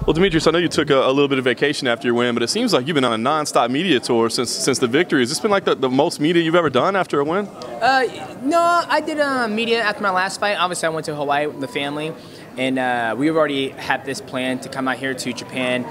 Well, Demetrious, I know you took a little bit of vacation after your win, but it seems like you've been on a non-stop media tour since the victory. Has this been like the most media you've ever done after a win? No, I did media after my last fight. Obviously, I went to Hawaii with the family, and we've already had this plan to come out here to Japan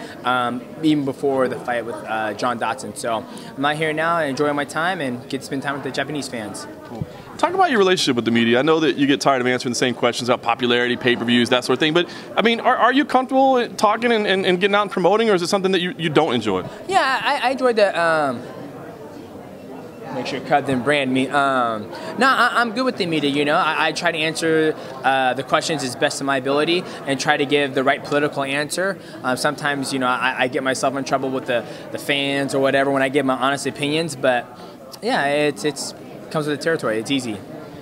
even before the fight with John Dodson. So I'm out here now, enjoying my time, and get to spend time with the Japanese fans. Cool. Talk about your relationship with the media. I know that you get tired of answering the same questions about popularity, pay-per-views, that sort of thing. But, I mean, are you comfortable talking and getting out and promoting, or is it something that you don't enjoy? Yeah, I enjoyed the make sure cut then brand me. No, I'm good with the media, you know. I try to answer the questions as best of my ability and try to give the right political answer. Sometimes, you know, I get myself in trouble with the fans or whatever when I give my honest opinions. But, yeah, it's comes with the territory. It's easy.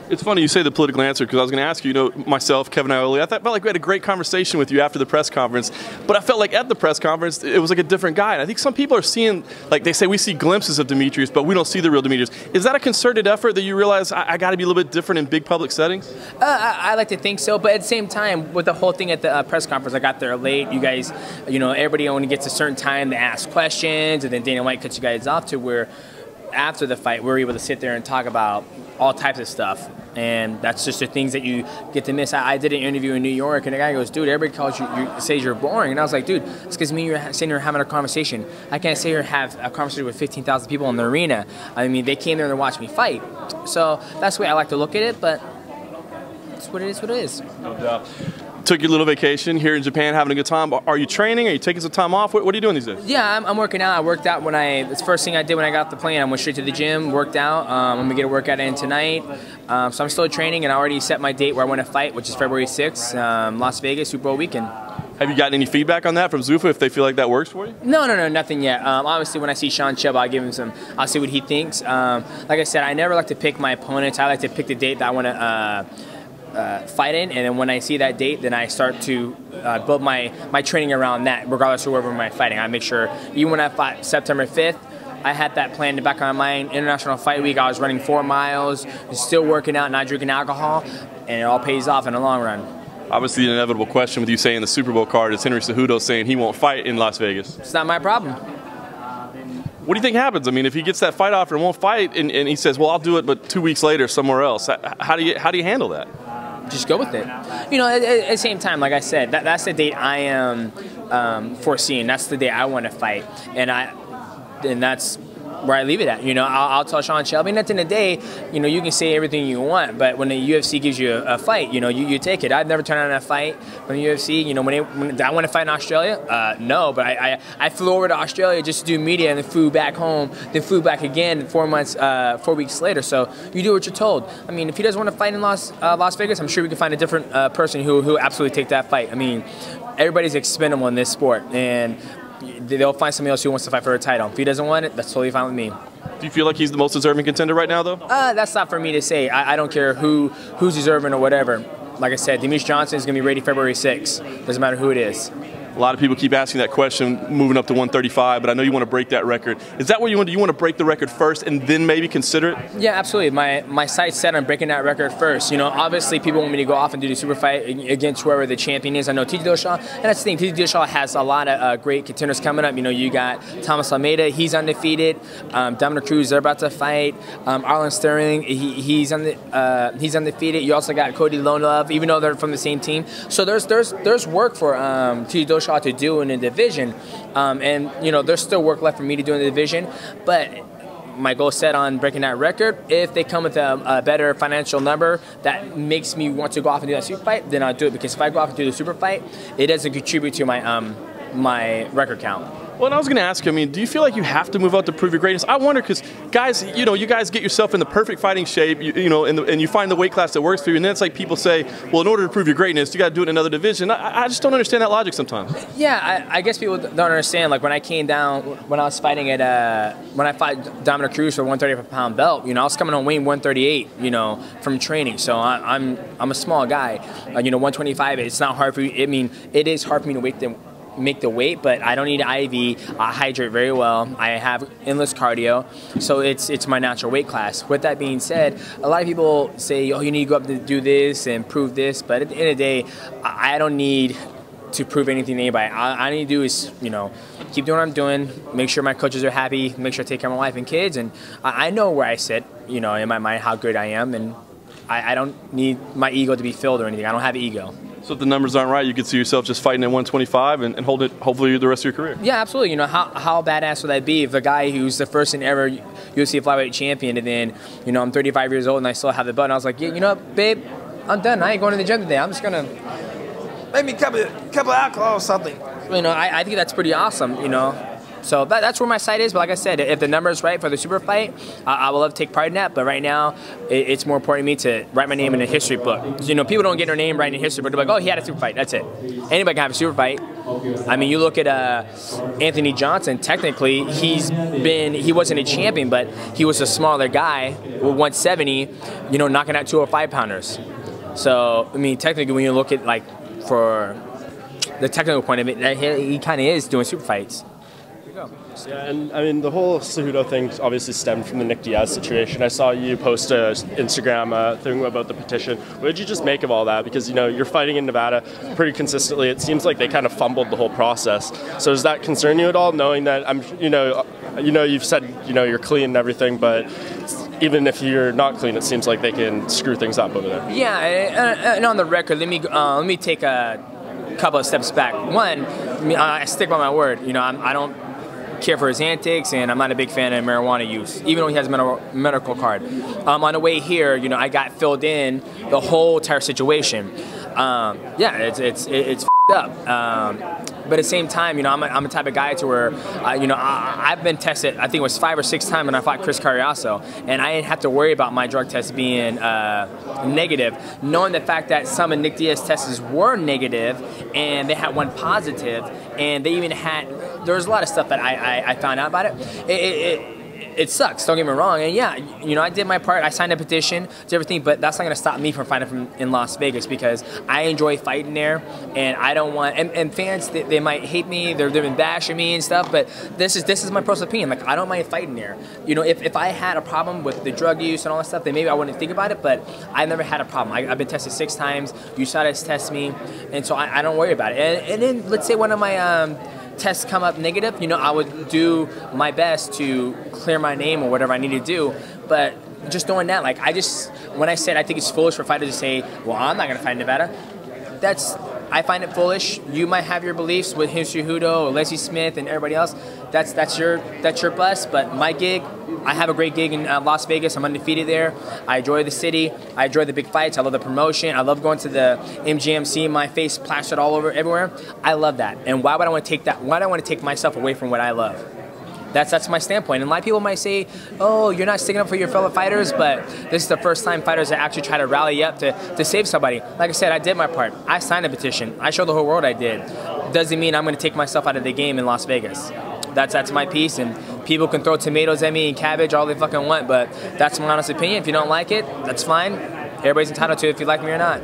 It's funny you say the political answer, because I was going to ask you, myself, Kevin Ioli, I felt like we had a great conversation with you after the press conference, but I felt like at the press conference, it was like a different guy. And I think some people are seeing, like they say, we see glimpses of Demetrious, but we don't see the real Demetrious. Is that a concerted effort that you realize I got to be a little bit different in big public settings? I like to think so, but at the same time, with the whole thing at the press conference, I got there late. You guys, you know, everybody only gets a certain time to ask questions, and then Dana White cuts you guys off to where after the fight, we're able to sit there and talk about all types of stuff, and that's just the things that you get to miss. I did an interview in New York, and the guy goes, "Dude, everybody calls you says you're boring," and I was like, "Dude, it's because me and you're sitting here having a conversation. I can't sit here and have a conversation with 15,000 people in the arena. I mean, they came there to watch me fight, so that's the way I like to look at it. But it's what it is. What it is." No doubt. Took your little vacation here in Japan, having a good time. Are you training? Are you taking some time off? What are you doing these days? Yeah, I'm working out. I worked out it's the first thing I did when I got off the plane. I went straight to the gym, worked out. I'm going to get a workout in tonight. So I'm still training, and I already set my date where I want to fight, which is February 6th, Las Vegas, Super Bowl weekend. Have you gotten any feedback on that from Zuffa, if they feel like that works for you? No, nothing yet. Obviously, when I see Sean Chubb, I'll give him I'll see what he thinks. Like I said, I never like to pick my opponents. I like to pick the date that I want to fight in, and then when I see that date, then I start to build my training around that, regardless of wherever I'm fighting. I make sure, even when I fought September 5th, I had that plan in the back of my mind. International Fight Week, I was running 4 miles, still working out, not drinking alcohol, and it all pays off in the long run. Obviously, the inevitable question with you saying the Super Bowl card is Henry Cejudo saying he won't fight in Las Vegas. It's not my problem. What do you think happens? I mean, if he gets that fight offer and won't fight, and he says, "Well, I'll do it, but 2 weeks later somewhere else," how do you handle that? Just go with it. You know, at the same time, like I said, that's the date I am foreseeing. That's the day I want to fight, and that's where I leave it at. You know, I'll tell Sean Shelby. And at the end of the day, you know, you can say everything you want, but when the UFC gives you a fight, you know, you take it. I've never turned on a fight from the UFC. You know, when I want to fight in Australia, no, but I flew over to Australia just to do media and then flew back home, then flew back again 4 weeks later. So you do what you're told. I mean, if he doesn't want to fight in Las Vegas, I'm sure we can find a different person who absolutely take that fight. I mean, everybody's expendable in this sport, and they'll find somebody else who wants to fight for a title. If he doesn't want it, that's totally fine with me. Do you feel like he's the most deserving contender right now, though? That's not for me to say. I don't care who's deserving or whatever. Like I said, Demetrious Johnson is going to be ready February 6th. Doesn't matter who it is. A lot of people keep asking that question, moving up to 135, but I know you want to break that record. Is that what you want? Do you want to break the record first and then maybe consider it? Yeah, absolutely. My sight's set on breaking that record first. You know, obviously people want me to go off and do the super fight against whoever the champion is. I know TJ Dillashaw, and that's the thing. TJ Dillashaw has a lot of great contenders coming up. You know, you got Thomas Almeida, he's undefeated. Dominic Cruz, they're about to fight. Arlen Sterling, he's undefeated. You also got Cody Love, even though they're from the same team. So there's work for TJ Dillashaw to do in the division, and you know there's still work left for me to do in the division, but my goal is set on breaking that record. If they come with a better financial number that makes me want to go off and do that super fight, then I'll do it, because if I go off and do the super fight, it doesn't contribute to my record count. Well, and I was going to ask you, I mean, do you feel like you have to move out to prove your greatness? I wonder, because guys, you know, you guys get yourself in the perfect fighting shape, you know, and you find the weight class that works for you, and then it's like people say, well, in order to prove your greatness, you got to do it in another division. I just don't understand that logic sometimes. Yeah, I guess people don't understand. Like when I came down, when I was fighting when I fought Dominic Cruz for 135-pound belt, you know, I was coming on weighing 138, you know, from training. So I'm a small guy. You know, 125, it's not hard for you. I mean, it is hard for me to make the weight, but I don't need IV. I hydrate very well. I have endless cardio, so it's my natural weight class. With that being said, a lot of people say, oh, you need to go up to do this and prove this, but at the end of the day, I don't need to prove anything to anybody. All I need to do is, you know, keep doing what I'm doing, make sure my coaches are happy, make sure I take care of my wife and kids, and I know where I sit, you know, in my mind, how good I am, and I don't need my ego to be filled or anything. I don't have ego. So if the numbers aren't right, you could see yourself just fighting at 125 and hold it, hopefully, the rest of your career. Yeah, absolutely. You know, how badass would that be if a guy who's the first and ever UFC flyweight champion, and then, you know, I'm 35 years old and I still have the belt, and I was like, yeah, you know what, babe, I'm done. I ain't going to the gym today. I'm just going to maybe a couple of alcohol or something. You know, I think that's pretty awesome, you know. So that's where my sight is. But like I said, if the number is right for the super fight, I will love to take part in that. But right now, it's more important to me to write my name in a history book. You know, people don't get their name right in a history book. They're like, oh, he had a super fight. That's it. Anybody can have a super fight. I mean, you look at Anthony Johnson. Technically, he wasn't a champion, but he was a smaller guy with 170. You know, knocking out 205 pounders. So I mean, technically, when you look at like for the technical point of it, he kind of is doing super fights. Yeah, and I mean, the whole Cejudo thing obviously stemmed from the Nick Diaz situation. I saw you post an Instagram thing about the petition. What did you just make of all that? Because, you know, you're fighting in Nevada pretty consistently. It seems like they kind of fumbled the whole process. So does that concern you at all, knowing that you've said, you know, you're clean and everything, but even if you're not clean, it seems like they can screw things up over there. Yeah, and on the record, let me take a couple of steps back. One, I stick by my word. You know, I don't care for his antics, and I'm not a big fan of marijuana use, even though he has a medical card. On the way here, you know, I got filled in the whole entire situation. Yeah, it's f***ed up. But at the same time, you know, I'm a type of guy to where, you know, I've been tested, I think it was 5 or 6 times when I fought Chris Carriazo, and I didn't have to worry about my drug test being negative, knowing the fact that some of Nick Diaz's tests were negative, and they had one positive, and they even had, there was a lot of stuff that I found out about it. It sucks, don't get me wrong, and yeah, you know, I did my part, I signed a petition to everything, but that's not going to stop me from fighting in Las Vegas, because I enjoy fighting there, and I don't want, and fans, they might hate me, they've been bashing me and stuff, but this is my personal opinion. Like, I don't mind fighting there. You know, if I had a problem with the drug use and all that stuff, then maybe I wouldn't think about it, but I never had a problem. I've been tested 6 times, USADA test me, and so I don't worry about it. And then, let's say one of my tests come up negative, you know, I would do my best to clear my name or whatever I need to do. But just doing that, like, when I said I think it's foolish for fighters to say, well, I'm not going to fight in Nevada, I find it foolish. You might have your beliefs with Henry Cejudo or Leslie Smith and everybody else. That's your bust. But my gig, I have a great gig in Las Vegas. I'm undefeated there. I enjoy the city. I enjoy the big fights. I love the promotion. I love going to the MGM, seeing my face plastered all over everywhere. I love that. And why would I want to take that? Why do I want to take myself away from what I love? That's my standpoint. And a lot of people might say, oh, you're not sticking up for your fellow fighters, but this is the first time fighters that actually try to rally up to save somebody. Like I said, I did my part. I signed a petition. I showed the whole world I did. Doesn't mean I'm going to take myself out of the game in Las Vegas. That's my piece, and people can throw tomatoes at me and cabbage all they fucking want, but that's my honest opinion. If you don't like it, that's fine. Everybody's entitled to it if you like me or not.